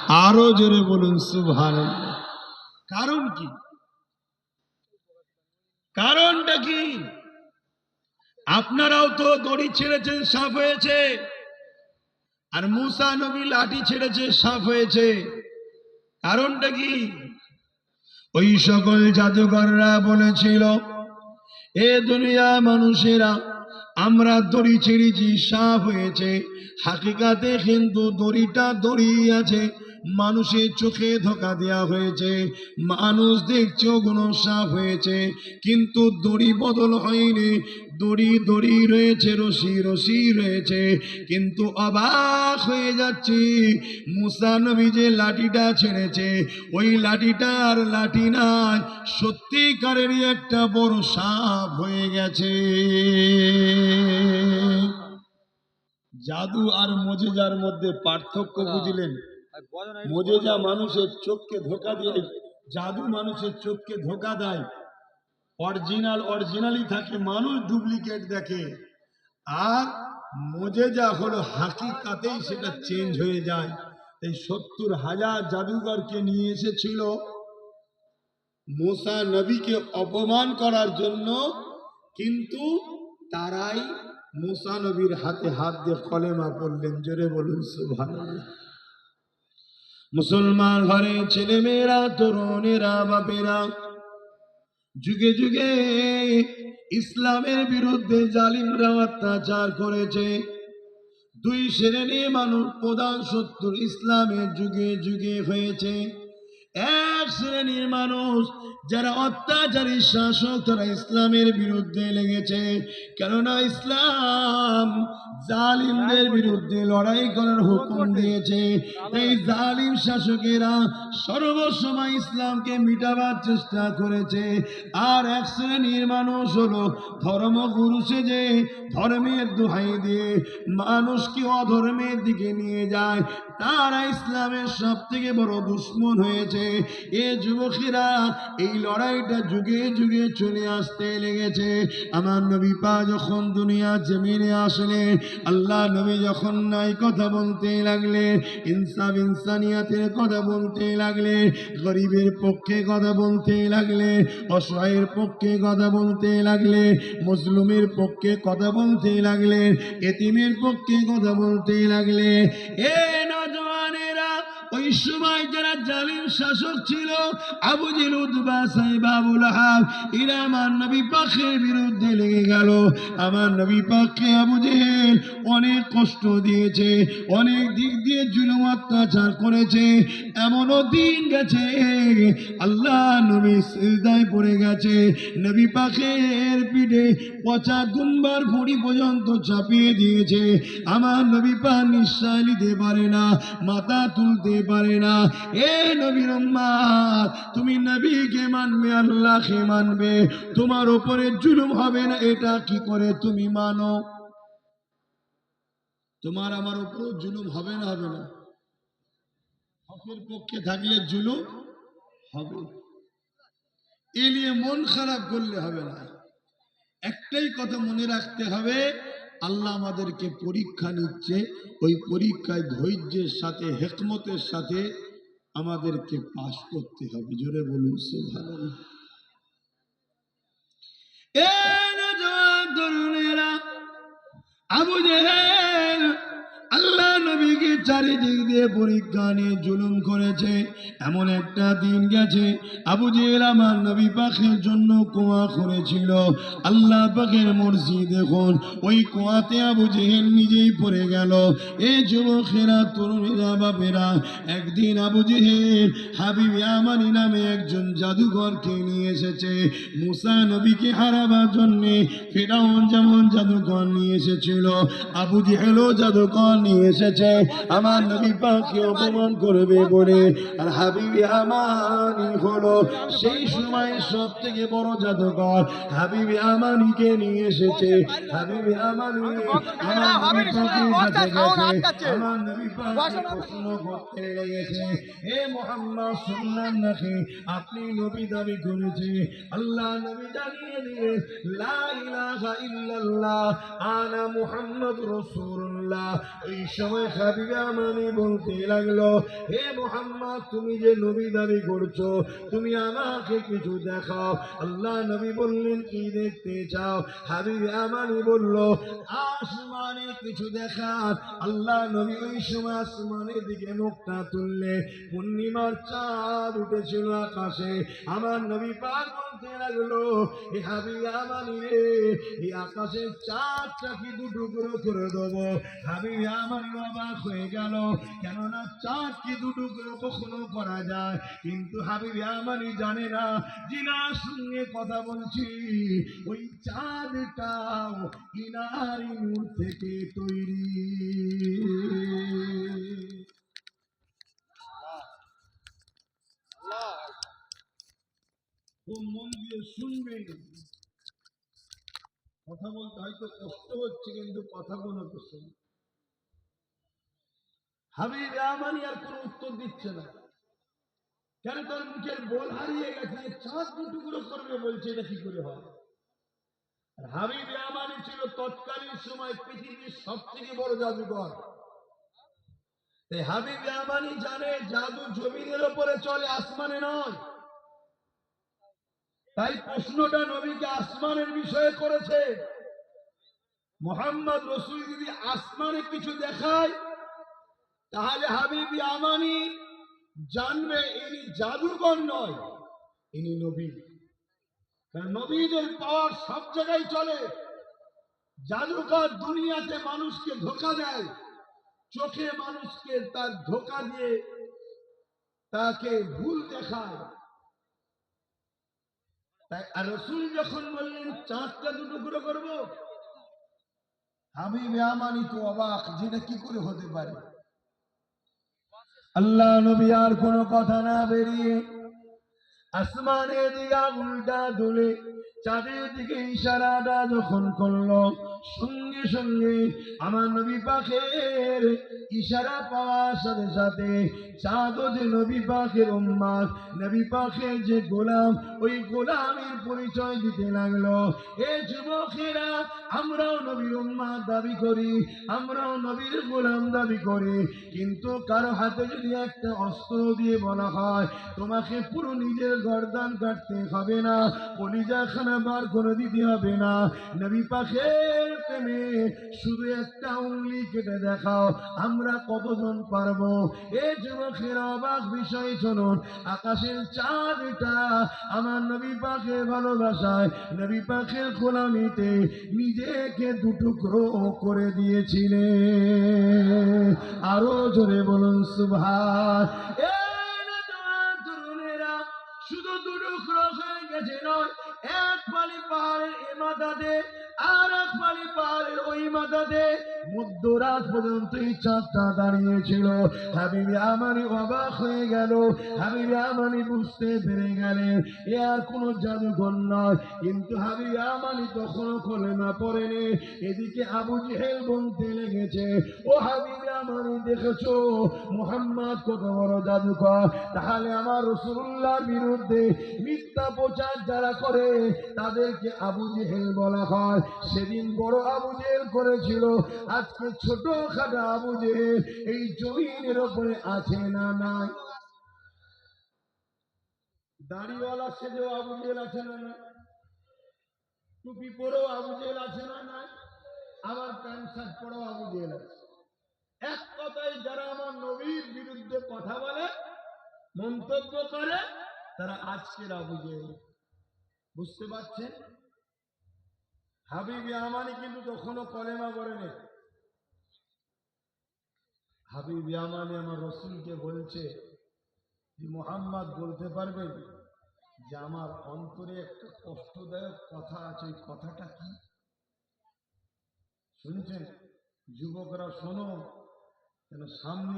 আরো জোরে বলুন সুবহানাল্লাহ। কারণ কি? কারণটা কি? আপনারাও তো দড়ি ছেড়েছেন, সাপ হয়েছে, আর মুসা নবী লাঠি ছেড়েছে, সাপ হয়েছে। কারণটা কি? ওই সকল জাদুকররা বলেছিল, এ দুনিয়া মানুষেরা, আমরা দড়ি ছেড়েছি, সাপ হয়েছে। হাকিকাতে কিন্তু দড়িটা দড়ি আছে, মানুষের চোখে ধোকা দেওয়া হয়েছে। মানুষ দেখছে ওগুলো সাপ হয়েছে, কিন্তু দড়ি বদল হয়নি। দড়ি দড়ি রয়েছে, রশি রশি রয়েছে। কিন্তু অবাক হয়ে যাচ্ছি, মুসা নবী যে লাঠিটা ছেড়েছে, ওই লাঠিটা আর লাঠি নাই, সত্যিকারেরই একটা বড় সাপ হয়ে গেছে। জাদু আর মুজিজার মধ্যে পার্থক্য বুঝলেন? মুজিজা মানুষের চোখকে ধোকা দিয়ে, জাদু মানুষের চোখকে ধোকা দেয়। অরিজিনাল অরিজিনালই থাকে, মানুষ ডুপ্লিকেট দেখে। আর মুজিজা হলো হাকিকাতেই সেটা চেঞ্জ হয়ে যায়। এই 70,000 জাদুঘরকে নিয়ে এসেছিল মুসা নবীকে অপমান করার জন্য, কিন্তু তারাই মুসা নবীর হাতে হাত দিয়ে কলেমা পড়লেন। জোরে বলুন সুবহানাল্লাহ। মুসলমান ঘরে ছেলে মেয়েরা, তরুণেরা, বাপেরা যুগে যুগে ইসলামের বিরুদ্ধে জালিমরা অত্যাচার করেছে। দুই শ্রেণীর মানুষ প্রধান শত্রু ইসলামের যুগে যুগে হয়েছে। এক শ্রেণীর মানুষ যারা অত্যাচারী শাসক, তারা ইসলামের বিরুদ্ধে লেগেছে। কেননা ইসলাম জালিমদের বিরুদ্ধে লড়াই করার হুকুম দিয়েছে। এই জালিম শাসকেরা সর্বসময় ইসলামকে মিটাবার চেষ্টা করেছে। আর এক শ্রেণীর মানুষ হলো ধর্মগুরু সেজে ধর্মের দোহাই দিয়ে মানুষকে অধর্মের দিকে নিয়ে যায়। তারা ইসলামের সব থেকে বড় দুশ্মন হয়েছে। এ যুবকেরা এই লড়াইটা যুগে যুগে চলে আসতে লেগেছে। আমার নবী পাক যখন দুনিয়া জমিনে আসলেন, আল্লাহ নবী যখন নাই কথা বলতে লাগলেন, ইনসাফ ইনসানিয়াতের কথা বলতে লাগলেন, গরিবের পক্ষে কথা বলতে লাগলেন, অসহায়ের পক্ষে কথা বলতে লাগলেন, মুসলিমের পক্ষে কথা বলতে লাগলেন, এতিমের পক্ষে কথা বলতে লাগলেন। এ নওজওয়ানেরা, ওই সময় যারা জালিম শাসক ছিল, আবু জেহেল, উতবা, সাইবা, আবু লাহাব, এরা আমার নবী পাকের বিরুদ্ধে লেগে গেল। আমার নবী পাককে আবু জেহেল অনেক কষ্ট দিয়েছে, অনেক দিক দিয়ে জুলুম অত্যাচার করেছে। এমনও দিন গেছে আল্লাহ নবী সিজদায় পড়ে গেছে, নবী পাকের পিঠে পচা দুম্বার ভুঁড়ি পর্যন্ত চাপিয়ে দিয়েছে। আমার নবী পাক নিঃশ্বাস নিতে পারে না, মাথা তুলতে পারে না। এ নবীর উম্মত, তুমি নবীকে মানবে, আল্লাহকে মানবে, তোমার উপরে জুলুম হবে না, এটা কি করে তুমি মানো? তোমার আমার উপর জুলুম হবে না? হবে না? হকের পক্ষে থাকলে জুলুম হবে, এ নিয়ে মন খারাপ করলে হবে না। একটাই কথা মনে রাখতে হবে, আল্লাহ আমাদেরকে পরীক্ষা নিচ্ছে, ওই পরীক্ষায় ধৈর্যের সাথে, হিকমতের সাথে আমাদেরকে পাশ করতে হবে। জোরে বলুন সুবহানাল্লাহ। এ নওজওয়ান তরুণেরা, আবু জেহেল আল্লাহ নবীকে চারিদিক দিয়ে পরীক্ষা নিয়ে জুলুম করেছে। এমন একটা দিন গেছে, আবু জেহেল আমার নবী পাকের জন্য কুয়া করেছিল। আল্লাহ পাকের মর্জি দেখুন, ওই কুয়াতে আবু জেহেল নিজেই পড়ে গেল। এই যুবকেরা, তরুণেরা, বাপেরা, একদিন আবু জেহেল হাবিব ইয়ামানি নামে একজন জাদুঘরকে নিয়ে এসেছে মুসা নবীকে হারাবার জন্যে। ফিরআউন যেমন জাদুঘর নিয়ে এসেছিল, আবু জেহেলও জাদুঘর নিয়ে এসেছে আমার নবী পাককে অপমান করবে বলে। আর হাবিব ইয়ামানি হলো সেই সময় সব থেকে বড় জাদুঘর, হাবিব ইয়ামানিকে নিয়ে এসেছে। হাবিব ইয়ামানি আমার নবী পাকের কাছে গেছে, আমার নবী পাককে প্রশ্ন করতে লেগেছে, হে মুহাম্মদ শুনলেন নাকি আপনি নবী দাবি করেছে? আল্লাহ নবী জানিয়ে দিলেন, লা ইলাহা ইল্লাল্লাহ আনা মুহাম্মাদুর রাসূলুল্লাহ। এই সময় হাবিবে আমানি বলতে লাগলো, হে মুহাম্মদ, তুমি যে নবী দাবি করছো, তুমি আমাকে কিছু দেখাও। আল্লাহ নবী বললেন, কি দেখতে চাও? হাবিবে আমানি বলল, আসমানে কিছু দেখান। আল্লাহ নবী ওই সময় আসমানের দিকে মুখটা তুললে পূর্ণিমার চাঁদ উঠেছিল আকাশে। আমার নবী পাক বলতে লাগলো, হে হাবিবে আমানি রে, এই আকাশের চাঁদটা কি দুটুকরো করে দেবো? হাবিবে আমানি অবাক হয়ে গেল, কেননা চাঁদ কি দুটুকরো কখনো করা যায়? কিন্তু হাবিবে আমানি জানে না, জিনার সঙ্গে কথা বলছি, ওই চাঁদটাও ইনারি নূর থেকে তৈরি। খুব মন দিয়ে শুনবেন, কথা বলতে হয়তো কষ্ট হচ্ছে, কিন্তু কথাগুলো তো শুনুন। হাবিব আমানি আর কোনো উত্তর দিচ্ছে না, কেন? তার মুখের বল হারিয়ে গেছে। চাঁদ দুটুকরো করবে বলছে, এটা কি করে হয়? আর হাবিব আমানি ছিল তৎকালীন সময় পৃথিবীর সব থেকে বড় জাদুঘর। তাই হাবিব আমানি জানে জাদু জমিনের ওপরে চলে, আসমানে নয়। তাই প্রশ্নটা নবীকে আসমানের বিষয়ে করেছে। মোহাম্মদ রসুল যদি আসমানে কিছু দেখায়, তাহলে হাবিব আমানি জানবে ইনি জাদুকর নয়, ইনি নবী। কারণ নবীদের পাওয়ার সব জায়গায় চলে। জাদুকর দুনিয়াতে মানুষকে ধোঁকা দেয়, চোখে মানুষকে তার ধোঁকা দিয়ে তাকে ভুল দেখায়। তাই আর রসুল যখন বললেন চাঁদটা দুটুকরো করবো, হাবিব আমানি তো অবাক, যেটা কি করে হতে পারে। আল্লাহ নবী আর কোনো কথা না বেরিয়ে আসমানের দিকে আঙুলটা তুলে চাঁদের দিকে ইশারাটা যখন করলো, সঙ্গে সঙ্গে আমার নবী পাকের ইশারা পাওয়ার সাথে সাথে চাঁদও যে নবী পাকের উম্মত, নবী পাকের যে গোলাম, ওই গোলামের পরিচয় দিতে লাগলো। এ যুবকেরা, আমরাও নবীর উম্মত দাবি করি, আমরাও নবীর গোলাম দাবি করি, কিন্তু কারো হাতে যদি একটা অস্ত্র দিয়ে বলা হয় তোমাকে পুরো নিজের গর্দান কাটতে হবে না, কলিজাখানা বার করে দিতে হবে না, নবী পাকের প্রেমে শুধু একটা উংলি কেটে দেখাও, আমরা কতজন পারবো? এ যুবকের অবাক বিষয় শুনুন, আকাশের চাঁদটা আমার নবী পাকের ভালোবাসায়, নবী পাকের গোলামিতে নিজেকে দুটুকরো করে দিয়েছিলেন। আরো জোরে বলুন সুবহান। শুধু দুটুকরো হয়ে গেছে নয়, এক পালি পাহাড়ের এ মাথাতে আর এক পালি পাহাড়ের ওই মাথাতে মধ্যরাত পর্যন্ত এই চাঁদটা দাঁড়িয়েছিল। হাবিব আমানি অবাক হয়ে গেল, হাবিব আমানি বুঝতে পেরে গেলেন এ আর কোন জাদুঘর নয়। কিন্তু হাবিব আমানি তখনও কলেমা পড়েনি। এদিকে আবু জেহেল বলতে লেগেছে, ও হাবিব আমানি, দেখেছো মুহাম্মদ কত বড় জাদুকর, তাহলে আমার রাসূলুল্লাহর বিরুদ্ধে মিথ্যা প্রচার যারা করে তাদেরকে আবু জেহেল বলা হয়। সেদিন বড় আবু জেহেল করেছিল, আজকে ছোট খাটো আবু জেহেল এই জমিনের উপরে আছে না নাই? দাড়িওয়ালা সেজেও আবু জেহেল আছে না নাই? টুপি পরেও আবু জেহেল আছে না নাই? আবার প্যান্ট শার্ট পরেও আবু জেহেল আছে। এক কথায় যারা আমার নবীর বিরুদ্ধে কথা বলে, মন্তব্য করে, তারা আজকের আবু জেহেল। বুঝতে পারছেন? হাবিব আমানি কিন্তু তখনও কলেমা পড়েনি। হাবিব আমানি আমার রসুলকে বলছে যে মুহাম্মদ, বলতে পারবেন যে আমার অন্তরে একটা কষ্টদায়ক কথা আছে, ওই কথাটা কি? শুনছেন যুবকরা? শোনো, কেন সামনে